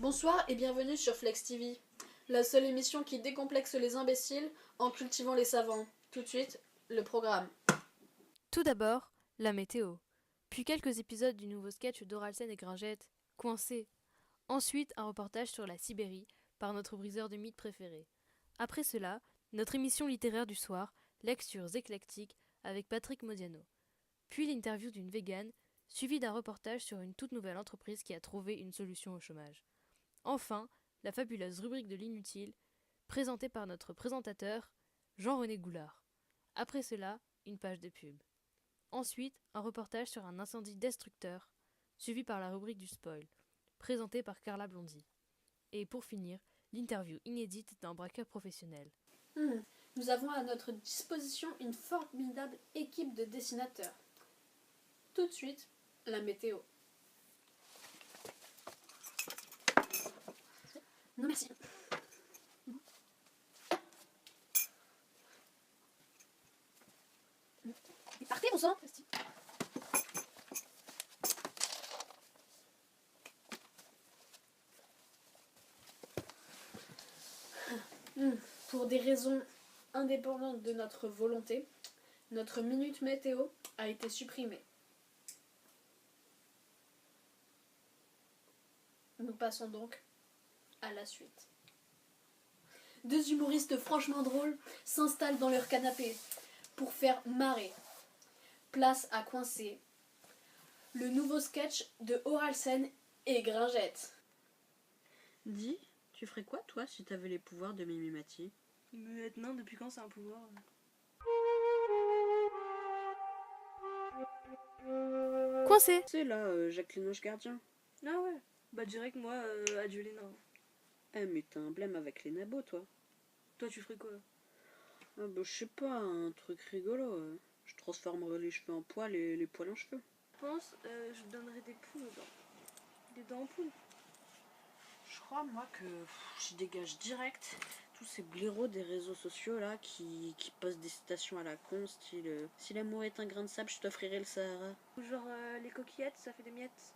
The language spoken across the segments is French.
Bonsoir et bienvenue sur Flex TV, la seule émission qui décomplexe les imbéciles en cultivant les savants. Tout de suite, le programme. Tout d'abord, la météo. Puis quelques épisodes du nouveau sketch d'Oralsen et Gringette, Coincé. Ensuite, un reportage sur la Sibérie par notre briseur de mythes préféré. Après cela, notre émission littéraire du soir, Lectures éclectiques avec Patrick Modiano. Puis l'interview d'une végane, suivie d'un reportage sur une toute nouvelle entreprise qui a trouvé une solution au chômage. Enfin, la fabuleuse rubrique de l'inutile, présentée par notre présentateur, Jean-René Goulard. Après cela, une page de pub. Ensuite, un reportage sur un incendie destructeur, suivi par la rubrique du spoil, présentée par Carla Blondy. Et pour finir, l'interview inédite d'un braqueur professionnel. Nous avons à notre disposition une formidable équipe de dessinateurs. Tout de suite, la météo. Non merci. Et partez mon sang. Pour des raisons indépendantes de notre volonté, notre minute météo a été supprimée. Nous passons donc à la suite. Deux humoristes franchement drôles s'installent dans leur canapé pour faire marrer. Place à coincer. Le nouveau sketch de Oralsen et Gringette. Dis, tu ferais quoi toi si t'avais les pouvoirs de Mimi Mati? Mais être nain, depuis quand c'est un pouvoir? Coincé. C'est là, Jacqueline Ange Gardien. Ah ouais. Bah direct, moi, adieu les nains. Eh mais t'as un blême avec les nabots toi. Toi, tu ferais quoi? Ah bah je sais pas, un truc rigolo. Je transformerais les cheveux en poils et les poils en cheveux. Je pense, je donnerais des poules aux dents. Des dents en poule. Je crois moi que je dégage direct tous ces blaireaux des réseaux sociaux là qui postent des citations à la con style si l'amour est un grain de sable je t'offrirai le Sahara. Ou genre, les coquillettes, ça fait des miettes.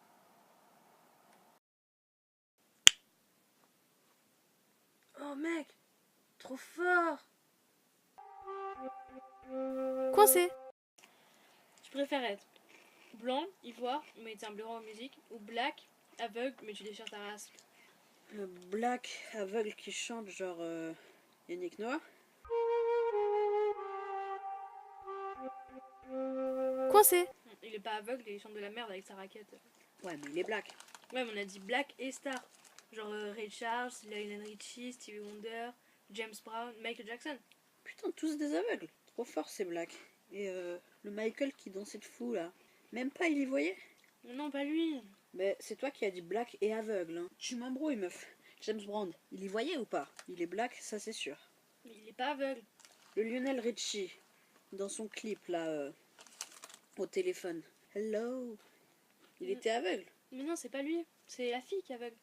Oh mec, trop fort. Coincé. Je préfère être blanc, ivoire, mais t'es un blaireau en musique, ou black, aveugle, mais tu déchires ta race. Black aveugle qui chante genre Yannick Noah. Coincé. Il est pas aveugle et il chante de la merde avec sa raquette. Ouais mais il est black. Ouais, mais on a dit black et star. Genre Ray Charles, Lionel Richie, Stevie Wonder, James Brown, Michael Jackson. Putain, tous des aveugles. Trop fort ces blacks. Et le Michael qui dansait de fou là. Même pas il y voyait. Non, pas lui. Mais c'est toi qui as dit black et aveugle. Hein. Tu m'embrouilles meuf. James Brown, il y voyait ou pas? Il est black, ça c'est sûr. Mais il est pas aveugle. Le Lionel Richie, dans son clip là, au téléphone. Hello. Il était aveugle. Mais non, c'est pas lui. C'est la fille qui est aveugle.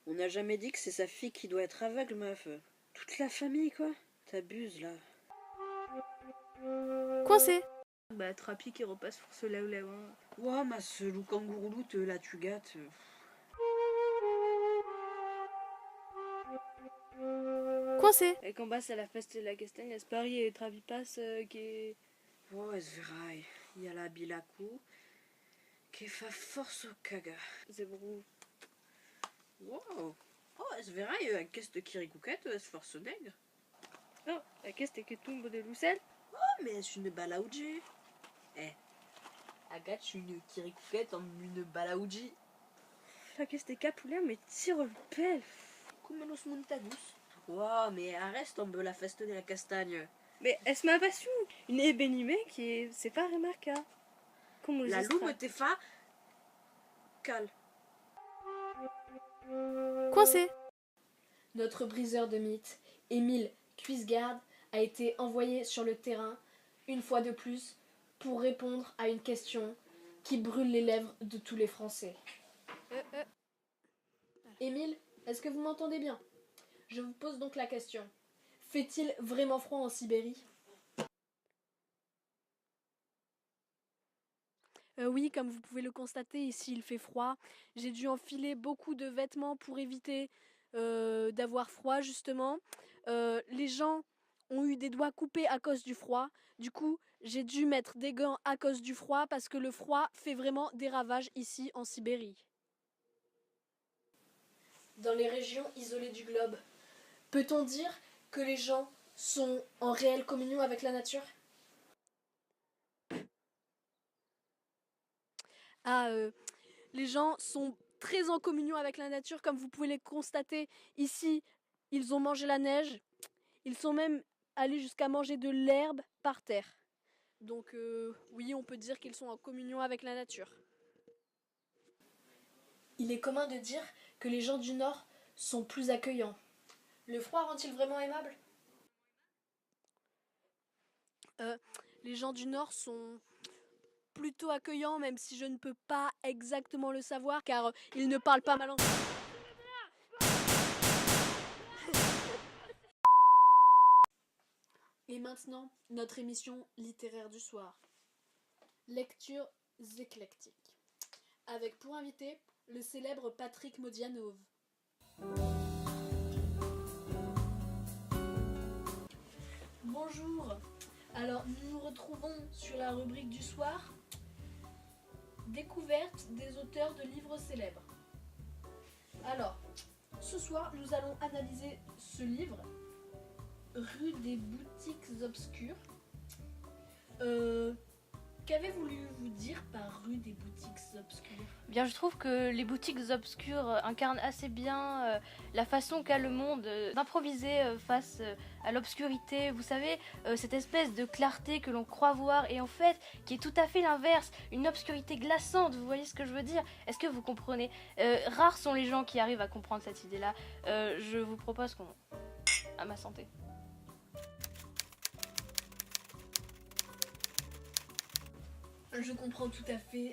On n'a jamais dit que c'est sa fille qui doit être aveugle meuf. Toute la famille quoi. T'abuses là. Coincé. Bah, Trapi qui repasse pour ce là hein. Ouah ma selou kangourouloute là tu gâtes. Coincé. Et qu'en bas, c'est la feste de la castagne, Paris et Trapi passe qui est. Oh es verrai. Il y a la bilakou. Qui fa force au caga. Zébrou. Wow. Oh es verrai qu'est-ce que kirikouket es force nègre. Oh, la caisse t'es que tombe de Loussel. Oh mais est-ce une balaoudji? Eh. Agathe une kirikouket en une balaoudji. La caisse t'es capoulet, mais tire le pelle. Comme los montagus. Wow mais arrête en la feste de la castagne. Mais est-ce ma passion? Une ébénimée qui est. C'est pas remarquable. Comme La loume te fa. Cal. Coincé. Notre briseur de mythes, Émile Cuisgarde, a été envoyé sur le terrain, une fois de plus, pour répondre à une question qui brûle les lèvres de tous les Français. Émile, est-ce que vous m'entendez bien? Je vous pose donc la question. Fait-il vraiment froid en Sibérie? Oui, comme vous pouvez le constater, ici il fait froid. J'ai dû enfiler beaucoup de vêtements pour éviter d'avoir froid justement. Les gens ont eu des doigts coupés à cause du froid. Du coup, j'ai dû mettre des gants à cause du froid parce que le froid fait vraiment des ravages ici en Sibérie. Dans les régions isolées du globe, peut-on dire que les gens sont en réelle communion avec la nature? Les gens sont très en communion avec la nature, comme vous pouvez le constater. Ici, ils ont mangé la neige. Ils sont même allés jusqu'à manger de l'herbe par terre. Donc oui, on peut dire qu'ils sont en communion avec la nature. Il est commun de dire que les gens du Nord sont plus accueillants. Le froid rend-il vraiment aimable? Les gens du Nord sont plutôt accueillants, même si je ne peux pas exactement le savoir, car ils ne parlent pas ma langue. Et maintenant, notre émission littéraire du soir. Lectures éclectiques. Avec pour invité le célèbre Patrick Modianov. Bonjour. Alors, nous nous retrouvons sur la rubrique du soir. Découverte des auteurs de livres célèbres. Alors, ce soir, nous allons analyser ce livre, Rue des boutiques obscures. Qu'avez voulu vous dire par rue des boutiques obscures? Bien, je trouve que les boutiques obscures incarnent assez bien la façon qu'a le monde d'improviser face à l'obscurité. Vous savez, cette espèce de clarté que l'on croit voir et en fait qui est tout à fait l'inverse, une obscurité glaçante. Vous voyez ce que je veux dire? Est-ce que vous comprenez? Rares sont les gens qui arrivent à comprendre cette idée-là. Je vous propose qu'on... À ma santé. Je comprends tout à fait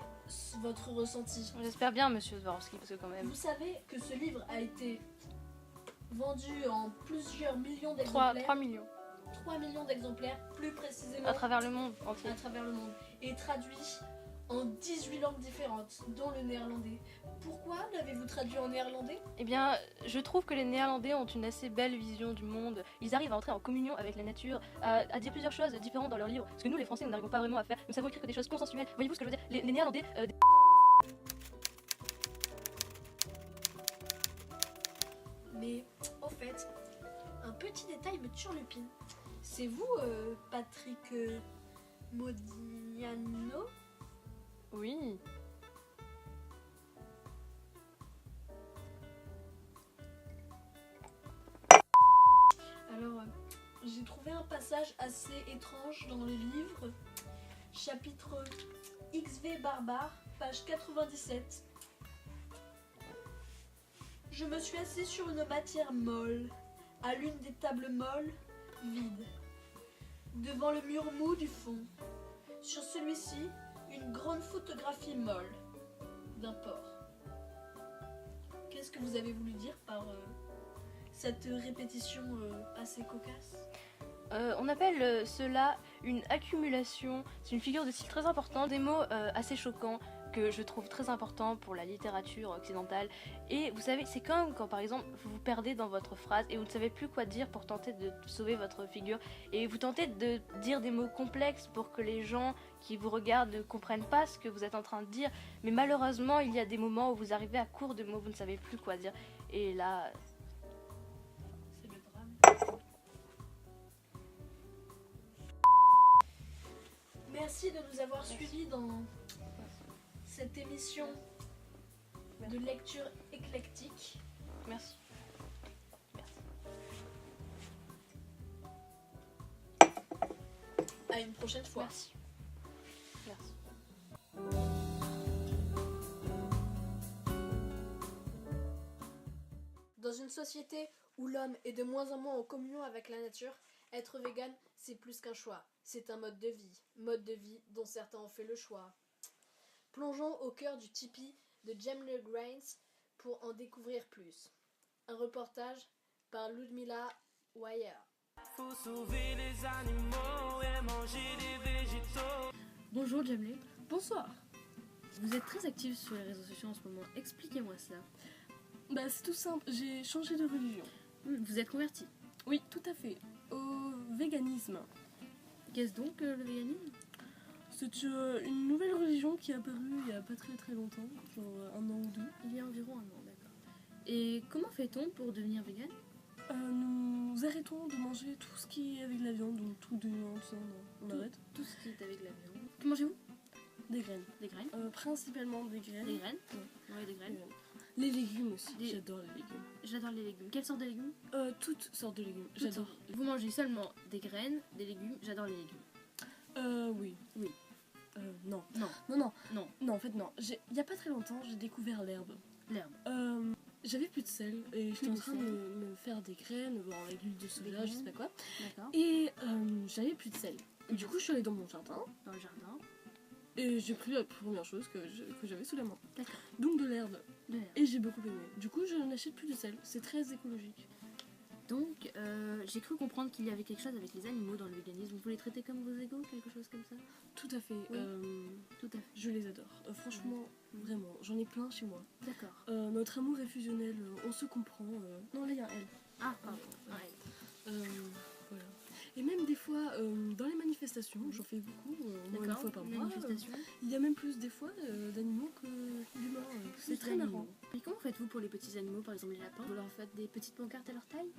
votre ressenti. J'espère bien, monsieur Swarovski, parce que quand même... Vous savez que ce livre a été vendu en plusieurs millions d'exemplaires. 3 millions. 3 millions d'exemplaires, plus précisément. À travers le monde entier. À travers le monde. Et traduit en 18 langues différentes, dont le néerlandais. Pourquoi l'avez-vous traduit en néerlandais? Eh bien, je trouve que les Néerlandais ont une assez belle vision du monde. Ils arrivent à entrer en communion avec la nature, à dire plusieurs choses différentes dans leurs livres. Ce que nous, les Français, nous n'arrivons pas vraiment à faire. Nous savons écrire que des choses consensuelles. Voyez-vous ce que je veux dire? Les Néerlandais... Mais, au fait, un petit détail me turlupine. C'est vous, Patrick Modiano? Oui. Alors, j'ai trouvé un passage assez étrange dans le livre, chapitre XV Barbare, page 97. Je me suis assis sur une matière molle, à l'une des tables molles, vides, devant le mur mou du fond. Sur celui-ci, une grande photographie molle d'un porc. Qu'est-ce que vous avez voulu dire par cette répétition assez cocasse? On appelle cela une accumulation. C'est une figure de style très importante, des mots assez choquants que je trouve très importants pour la littérature occidentale. Et vous savez, c'est comme quand par exemple vous vous perdez dans votre phrase et vous ne savez plus quoi dire pour tenter de sauver votre figure. Et vous tentez de dire des mots complexes pour que les gens qui vous regardent ne comprennent pas ce que vous êtes en train de dire. Mais malheureusement, il y a des moments où vous arrivez à court de mots, vous ne savez plus quoi dire. Et là... C'est le drame. Merci de nous avoir suivis dans cette émission de lecture éclectique. Merci. À une prochaine fois. Merci. Merci. Dans une société où l'homme est de moins en moins en communion avec la nature, être vegan, c'est plus qu'un choix. C'est un mode de vie dont certains ont fait le choix. Plongeons au cœur du tipi de Jamler Grains pour en découvrir plus. Un reportage par Ludmila Weyer. Faut sauver les animaux et manger des végétaux. Bonjour Jamler. Bonsoir. Vous êtes très active sur les réseaux sociaux en ce moment. Expliquez-moi cela. Bah c'est tout simple, j'ai changé de religion. Vous êtes converti. Oui, tout à fait. Au véganisme. Qu'est-ce donc le véganisme? C'est une nouvelle religion qui est apparue il y a pas très longtemps, genre 1 an ou 2. Il y a environ 1 an, d'accord. Et comment fait-on pour devenir vegan? Nous arrêtons de manger tout ce qui est avec de la viande, donc tout de viande, ça, on arrête. Tout ce qui est avec la viande. Que mangez-vous? Des graines. Des graines. Principalement des graines. Des graines. Ouais. Ouais, des graines. Les légumes aussi, Des- j'adore les légumes. J'adore les légumes. Quelle sorte de légumes? Toutes sortes de légumes, Toutes j'adore. sortes. Vous mangez seulement des graines, des légumes. J'adore les légumes. Oui. Oui. Non. Non. Non, en fait non. Il y a pas très longtemps, j'ai découvert l'herbe. L'herbe. J'avais plus de sel et j'étais Plus en de train sel. de me faire des graines, bon, avec l'huile de soja, je sais pas quoi. D'accord. Et j'avais plus de sel. Et du coup, je suis allée dans mon jardin Dans le jardin. et j'ai pris la première chose que j'avais sous la main. D'accord. Donc de l'herbe. De l'herbe. Et j'ai beaucoup aimé. Du coup, je n'achète plus de sel. C'est très écologique. Donc, j'ai cru comprendre qu'il y avait quelque chose avec les animaux dans le véganisme. Vous les traitez comme vos égaux, quelque chose comme ça? Tout à fait. Oui. Tout à fait. Je les adore. Franchement, vraiment. J'en ai plein chez moi. D'accord. Notre amour est fusionnel. On se comprend. Non, là, il y a un L. Ah, pardon. Ouais. Voilà. Et même des fois, dans les manifestations, j'en fais beaucoup, au moins une fois par mois. Manifestation. Il y a même plus des fois d'animaux que d'humains. C'est Plus très d'animaux. marrant. Et comment faites-vous pour les petits animaux, par exemple les lapins? Vous leur faites des petites pancartes à leur taille?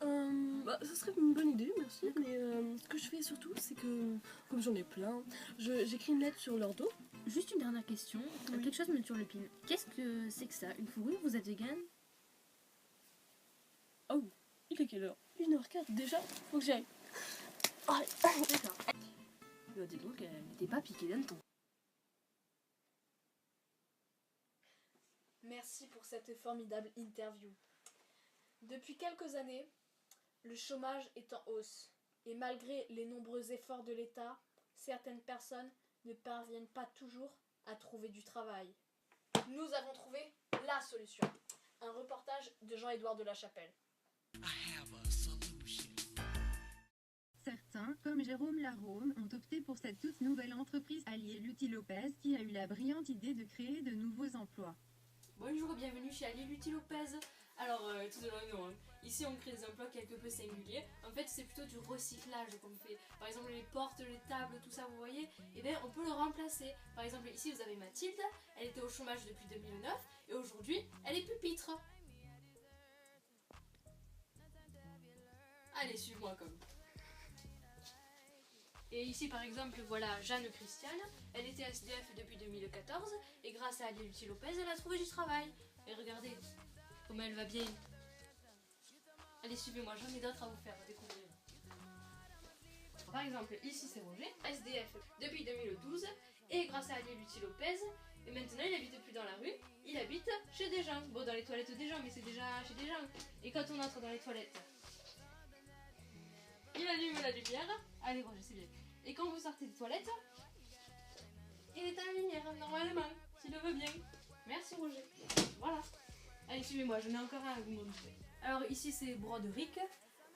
Ça serait une bonne idée, merci. Mais ce que je fais surtout, c'est que, comme j'en ai plein, j'écris une lettre sur leur dos. Juste une dernière question. Oui. Quelque chose me turlupine. Qu'est-ce que c'est que ça? Une fourrure? Vous êtes vegan? Oh, il est quelle heure? 1h04 déjà? Faut que j'aille. D'accord. Bah, dis donc, elle n'était pas piquée d'hanneton. Merci pour cette formidable interview. Depuis quelques années, le chômage est en hausse et malgré les nombreux efforts de l'État, certaines personnes ne parviennent pas toujours à trouver du travail. Nous avons trouvé la solution. Un reportage de Jean-Édouard de la Chapelle. Certains, comme Jérôme Larome, ont opté pour cette toute nouvelle entreprise alliée Lutti Lopez qui a eu la brillante idée de créer de nouveaux emplois. Bonjour et bienvenue chez Ali Lutti Lopez. Alors, tout de loin, non. Ici, on crée des emplois quelque peu singuliers. En fait, c'est plutôt du recyclage qu'on fait. Par exemple, les portes, les tables, tout ça, vous voyez, et bien, on peut le remplacer. Par exemple, ici, vous avez Mathilde. Elle était au chômage depuis 2009 et aujourd'hui, elle est pupitre. Allez, suive-moi comme. Et ici, par exemple, voilà Jeanne Christiane. Elle était SDF depuis 2014 et grâce à Ali Lutti Lopez, elle a trouvé du travail. Et regardez comment elle va bien. Allez, suivez-moi, j'en ai d'autres à vous faire découvrir. Par exemple, ici c'est Roger, SDF depuis 2012 et grâce à Ali Lutti Lopez, et maintenant il habite plus dans la rue, il habite chez des gens. Bon, dans les toilettes des gens, mais c'est déjà chez des gens. Et quand on entre dans les toilettes, il allume la lumière. Allez Roger, c'est bien. Et quand vous sortez des toilettes, il éteint la lumière, normalement, s'il le veut bien. Merci Roger. Voilà. Allez, suivez-moi, j'en ai encore un à vous montrer. Alors ici c'est Broderick.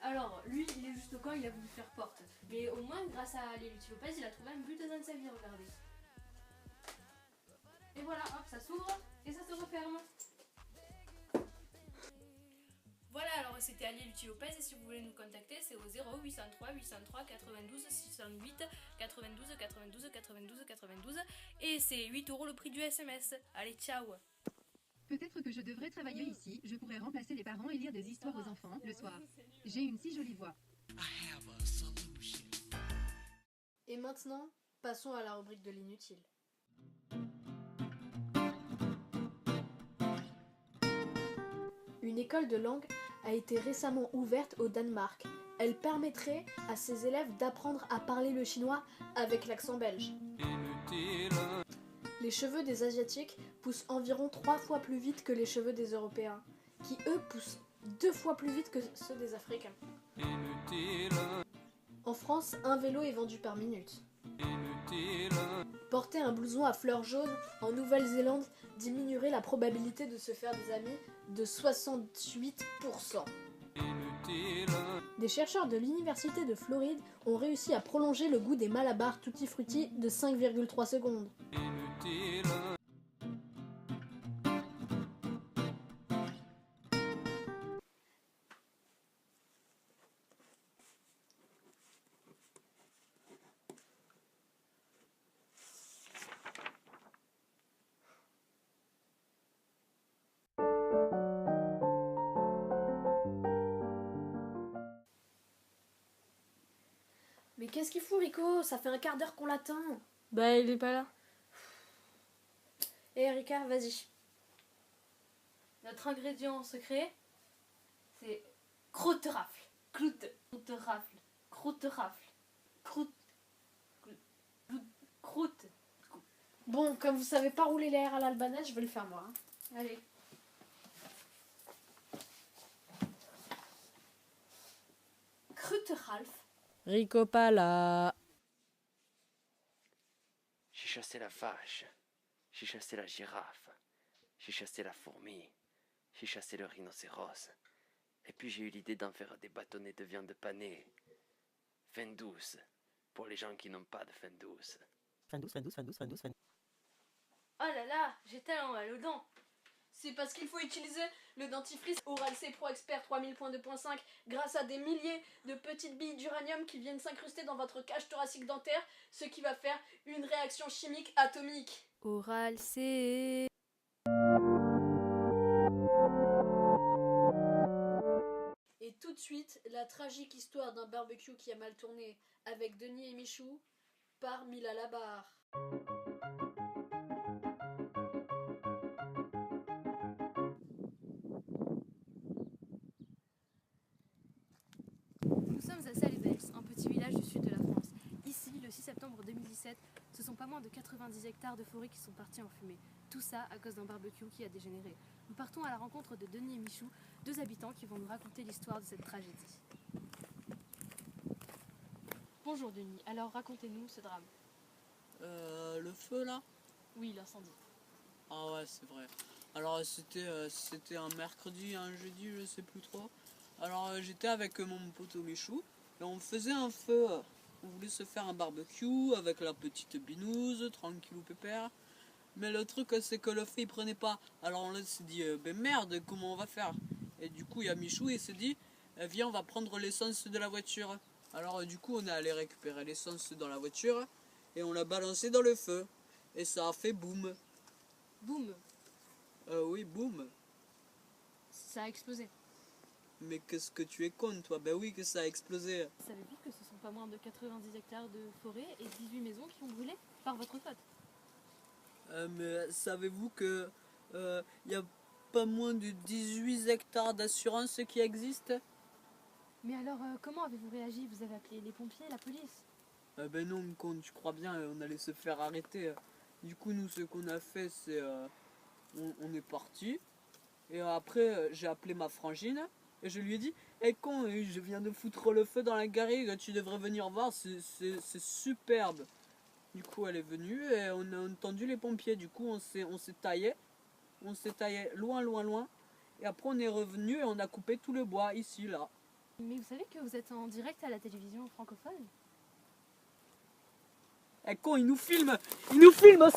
Alors lui, il est juste au camp, il a voulu faire porte. Mais au moins, grâce à Ali Lutti Lopez, il a trouvé un but dans sa vie, regardez. Et voilà, hop, ça s'ouvre et ça se referme. Voilà, alors c'était Ali Lutti Lopez et si vous voulez nous contacter, c'est au 0803 803 92 608 92 92 92 92 et c'est 8 € le prix du SMS. Allez, ciao. Peut-être que je devrais travailler ici, je pourrais remplacer les parents et lire des histoires aux enfants le soir. J'ai une si jolie voix. Et maintenant, passons à la rubrique de l'inutile. Une école de langue a été récemment ouverte au Danemark. Elle permettrait à ses élèves d'apprendre à parler le chinois avec l'accent belge. Les cheveux des Asiatiques poussent environ 3 fois plus vite que les cheveux des Européens, qui eux poussent 2 fois plus vite que ceux des Africains. En France, un vélo est vendu par minute. Porter un blouson à fleurs jaunes en Nouvelle-Zélande diminuerait la probabilité de se faire des amis de 68%. Des chercheurs de l'université de Floride ont réussi à prolonger le goût des Malabar Tutti Frutti de 5,3 secondes. qu'est-ce qu'il fout, Rico? Ça fait un quart d'heure qu'on l'attend. Bah, il est pas là. Eh, Ricard, vas-y. Notre ingrédient secret, c'est croûte-rafle. Croûte-rafle. Croûte-rafle. Croûte. Bon, comme vous savez pas rouler l'air à l'albanaise, je vais le faire moi. Hein. Allez. Croûte-rafle. Rico pas là. J'ai chassé la vache, j'ai chassé la girafe, j'ai chassé la fourmi, j'ai chassé le rhinocéros. Et puis j'ai eu l'idée d'en faire des bâtonnets de viande panée. Fin douce, pour les gens qui n'ont pas de fin douce. Fin douce. Oh là là, j'ai tellement mal aux dents. C'est parce qu'il faut utiliser le dentifrice Oral C Pro Expert 3000.2.5 grâce à des milliers de petites billes d'uranium qui viennent s'incruster dans votre cage thoracique dentaire, ce qui va faire une réaction chimique atomique. Oral C. Et tout de suite, la tragique histoire d'un barbecue qui a mal tourné avec Denis et Michou par Mila Labarre. Nous sommes à Salivels, un petit village du sud de la France. Ici, le 6 septembre 2017, ce sont pas moins de 90 hectares de forêt qui sont partis en fumée. Tout ça à cause d'un barbecue qui a dégénéré. Nous partons à la rencontre de Denis et Michou, deux habitants qui vont nous raconter l'histoire de cette tragédie. Bonjour Denis, alors racontez-nous ce drame. Le feu là? Oui, l'incendie. Ah ouais, c'est vrai. Alors c'était un mercredi, un jeudi, je sais plus trop. Alors j'étais avec mon poteau Michou et on faisait un feu. On voulait se faire un barbecue avec la petite binouse, tranquille ou pépère. Mais le truc c'est que le feu il prenait pas. Alors on s'est dit ben merde, comment on va faire? Et du coup il y a Michou et il s'est dit viens, on va prendre l'essence de la voiture. Alors du coup on est allé récupérer l'essence dans la voiture et on l'a balancé dans le feu. Et ça a fait boum. Boum, Oui, boum. ça a explosé. Mais qu'est-ce que tu es con, toi? Ben oui que ça a explosé. Savez-vous que ce sont pas moins de 90 hectares de forêt et 18 maisons qui ont brûlé par votre faute? Mais savez-vous que y a pas moins de 18 hectares d'assurance qui existent? Mais alors, comment avez-vous réagi? Vous avez appelé les pompiers, la police? Ben non, con, tu crois bien, on allait se faire arrêter. Du coup, nous, ce qu'on a fait, c'est... on est parti. Et après, j'ai appelé ma frangine. Et je lui ai dit, hé con, je viens de foutre le feu dans la garrigue, tu devrais venir voir, c'est superbe. Du coup, elle est venue et on a entendu les pompiers. Du coup, on s'est taillé. On s'est taillé loin. Et après, on est revenu et on a coupé tout le bois, ici, là. Mais vous savez que vous êtes en direct à la télévision francophone? Hé con, il nous filme. Il nous filme, hein,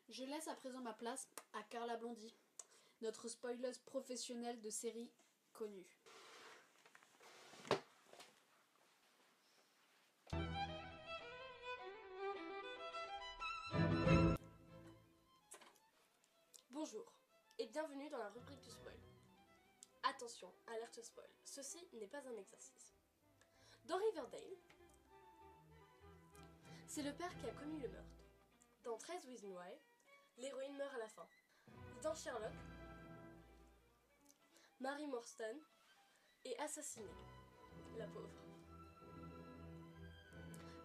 Je laisse à présent ma place à Carla Blondy, notre spoileuse professionnelle de séries connues. Bonjour et bienvenue dans la rubrique du spoil. Attention, alerte spoil, ceci n'est pas un exercice. Dans Riverdale, c'est le père qui a commis le meurtre. Dans 13 Reasons Why, l'héroïne meurt à la fin. Dans Sherlock, Mary Morstan est assassinée, la pauvre.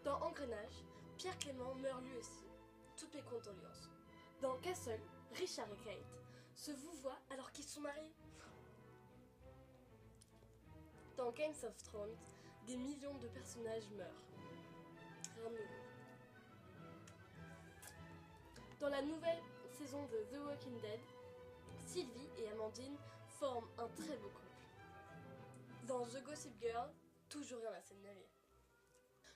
Dans Engrenage, Pierre Clément meurt lui aussi, toutes mes condoléances. Dans Castle, Richard et Kate se vouvoient alors qu'ils sont mariés. Dans Game of Thrones, des millions de personnages meurent. Rien de nouveau. Dans la nouvelle saison de The Walking Dead, Sylvie et Amandine forment un très beau couple. Dans The Gossip Girl, toujours rien à signaler.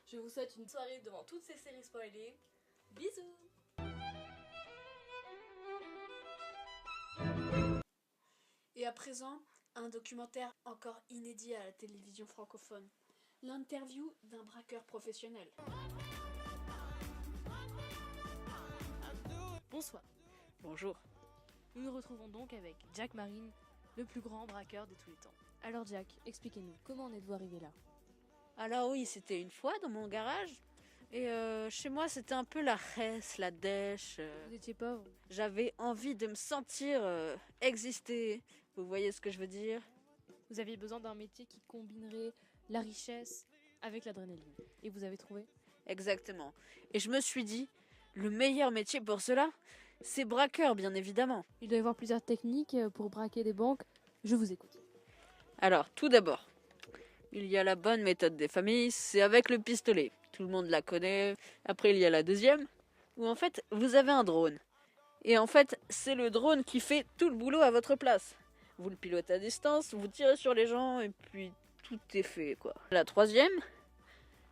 Je vous souhaite une soirée devant toutes ces séries spoilées. Bisous! Et à présent, un documentaire encore inédit à la télévision francophone. L'interview d'un braqueur professionnel. Bonsoir. Bonjour. Nous nous retrouvons donc avec Jack Marine, le plus grand braqueur de tous les temps. Alors Jack, expliquez-nous, comment en êtes-vous arrivé là? Alors oui, c'était une fois dans mon garage. Et chez moi, c'était un peu la reste, la dèche. Vous étiez pauvre? J'avais envie de me sentir exister. Vous voyez ce que je veux dire? Vous aviez besoin d'un métier qui combinerait la richesse avec l'adrénaline. Et vous avez trouvé? Exactement. Et je me suis dit, le meilleur métier pour cela, c'est braqueur, bien évidemment. Il doit y avoir plusieurs techniques pour braquer des banques. Je vous écoute. Alors, tout d'abord, il y a la bonne méthode des familles, c'est avec le pistolet. Tout le monde la connaît. Après, il y a la deuxième, où en fait, vous avez un drone. Et en fait, c'est le drone qui fait tout le boulot à votre place. Vous le pilotez à distance, vous tirez sur les gens, et puis tout est fait, quoi. La troisième,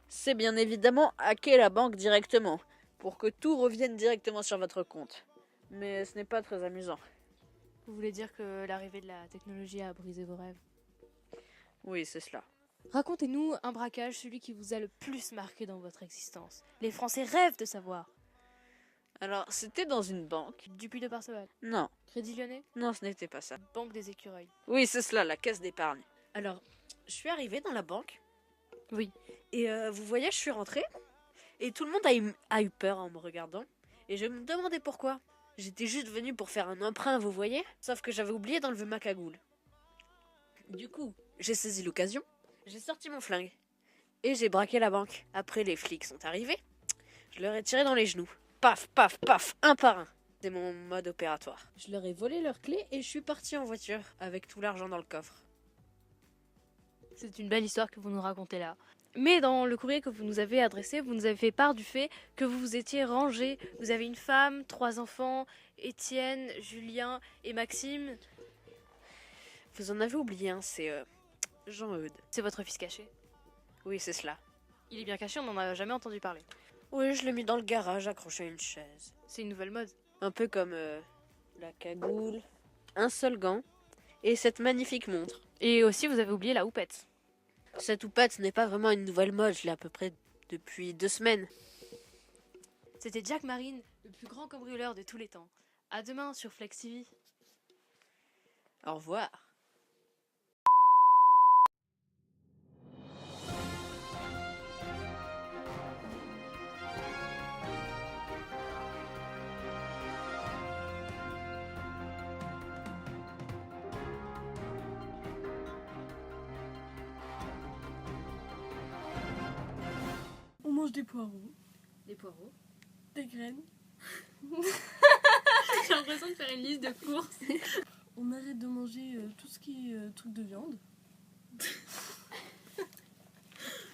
c'est bien évidemment hacker la banque directement, pour que tout revienne directement sur votre compte. Mais ce n'est pas très amusant. Vous voulez dire que l'arrivée de la technologie a brisé vos rêves? Oui, c'est cela. Racontez-nous un braquage, celui qui vous a le plus marqué dans votre existence. Les Français rêvent de savoir. Alors, c'était dans une banque. Dupuis de Parseval? Non, Crédit Lyonnais? non, ce n'était pas ça. Banque des Écureuils? Oui, c'est cela, la caisse d'épargne. Alors, je suis arrivée dans la banque. Oui. Et vous voyez, je suis rentrée. Et tout le monde a eu peur en me regardant. Et je me demandais pourquoi. J'étais juste venue pour faire un emprunt, vous voyez. Sauf que j'avais oublié d'enlever ma cagoule. Du coup, j'ai saisi l'occasion. J'ai sorti mon flingue. Et j'ai braqué la banque. Après, les flics sont arrivés. Je leur ai tiré dans les genoux. Paf, paf, paf, un par un. C'est mon mode opératoire. Je leur ai volé leurs clés et je suis partie en voiture avec tout l'argent dans le coffre. C'est une belle histoire que vous nous racontez là. Mais dans le courrier que vous nous avez adressé, vous nous avez fait part du fait que vous vous étiez rangé. Vous avez une femme, 3 enfants, Étienne, Julien et Maxime. Vous en avez oublié un, c'est Jean-Eudes. C'est votre fils caché? Oui, c'est cela. Il est bien caché, on n'en a jamais entendu parler. Oui, je l'ai mis dans le garage, accroché à une chaise. C'est une nouvelle mode. Un peu comme la cagoule, un seul gant et cette magnifique montre. Et aussi, vous avez oublié la houppette. Cette houppette n'est pas vraiment une nouvelle mode, je l'ai à peu près depuis 2 semaines. C'était Jack Marine, le plus grand cambrioleur de tous les temps. À demain sur Flex TV. Au revoir. On mange des poireaux, Des poireaux. des graines. J'ai l'impression de faire une liste de courses. On arrête de manger tout ce qui est truc de viande.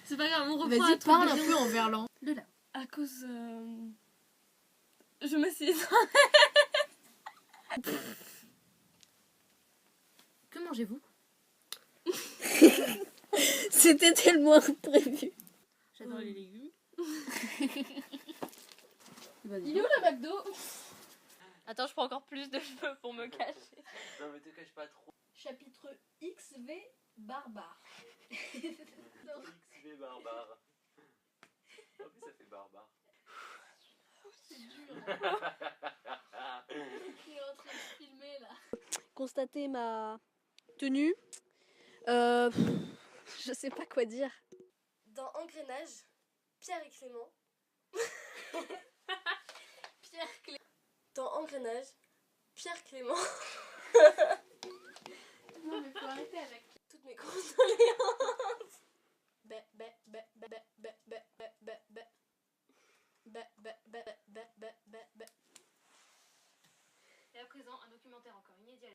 C'est pas grave, on reprend. Vas-y, parle un peu en verlan. À cause... Je m'assieds. Que mangez-vous? C'était tellement prévu. J'adore les légumes. Il est où le McDo? Attends, je prends encore plus de cheveux pour me cacher. Non, mais te cache pas trop. Chapitre XV barbare. XV barbare. En plus, ça fait barbare. C'est dur. Il est en train de filmer là. Constatez ma tenue. Je sais pas quoi dire. Dans Engrenage, Pierre et Clément. Pierre Clé. Dans Engrenage, Pierre Clément. Non mais faut arrêter avec. Toutes mes condoléances. Bé, bé, bé, bé, bé, bé, bé, bé, bé, bé. Bé, bé, bé, bé, bé, bé, bé. Et à présent, un documentaire encore inédit.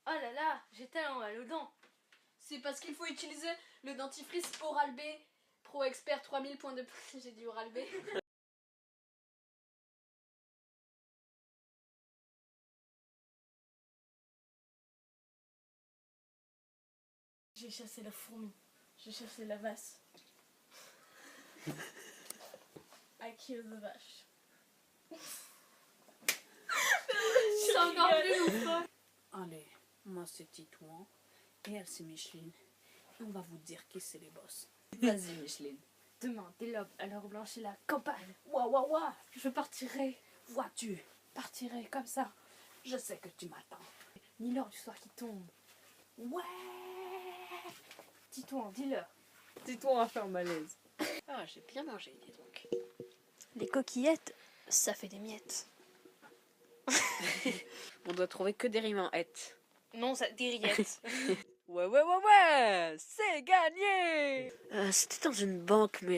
Oh là là, j'ai tellement mal aux dents. C'est parce qu'il faut utiliser le dentifrice Oral-B Pro Expert 3000 points de plus. J'ai dit Oral-B. J'ai chassé la fourmi. J'ai chassé la vache. I killed the vache. C'est encore plus ouf. Allez, moi c'est Titouan et elle c'est Micheline. Et on va vous dire qui c'est les boss. Vas-y Micheline. Demain, dès l'aube, à l'heure blanche et la campagne. Ouah ouah ouah. Je partirai, Vois-tu, partirai comme ça. je sais que tu m'attends. Ni l'heure du soir qui tombe. Ouais. Dis-toi, dis-leur. Dis-toi, on va faire malaise. Ah, j'ai bien mangé, dis donc. Les coquillettes, ça fait des miettes. On doit trouver que des rimes en et. Non, ça, des rillettes. Ouais, c'est gagné. C'était dans une banque, mais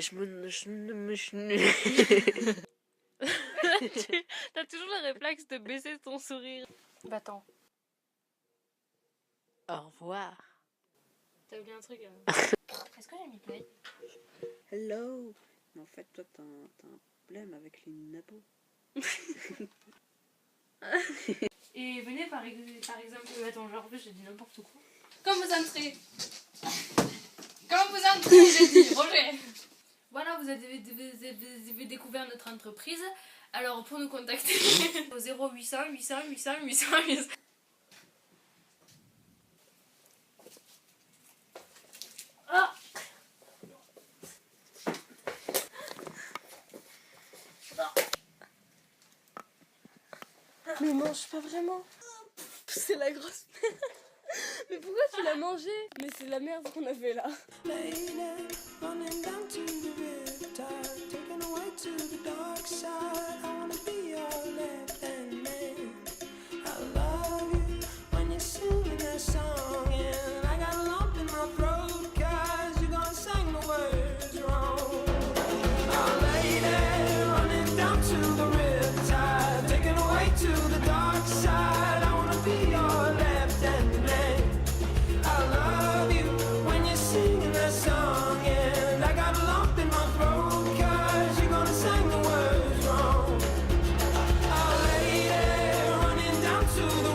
T'as toujours le réflexe de baisser ton sourire. Bah attends, Au revoir. t'as oublié un truc. Est-ce que j'ai mis play? Hello. Mais en fait, toi, t'as un problème avec les nabos. Et venez par exemple, attends, genre en plus j'ai dit n'importe quoi. Quand vous entrez, j'ai dit, Roger. Voilà, vous avez découvert notre entreprise. Alors pour nous contacter au 0800 800 800 800 800. Ah, Mais mange pas vraiment. C'est la grosse merde. Mais pourquoi tu l'as mangé? Mais c'est la merde qu'on a fait là. To the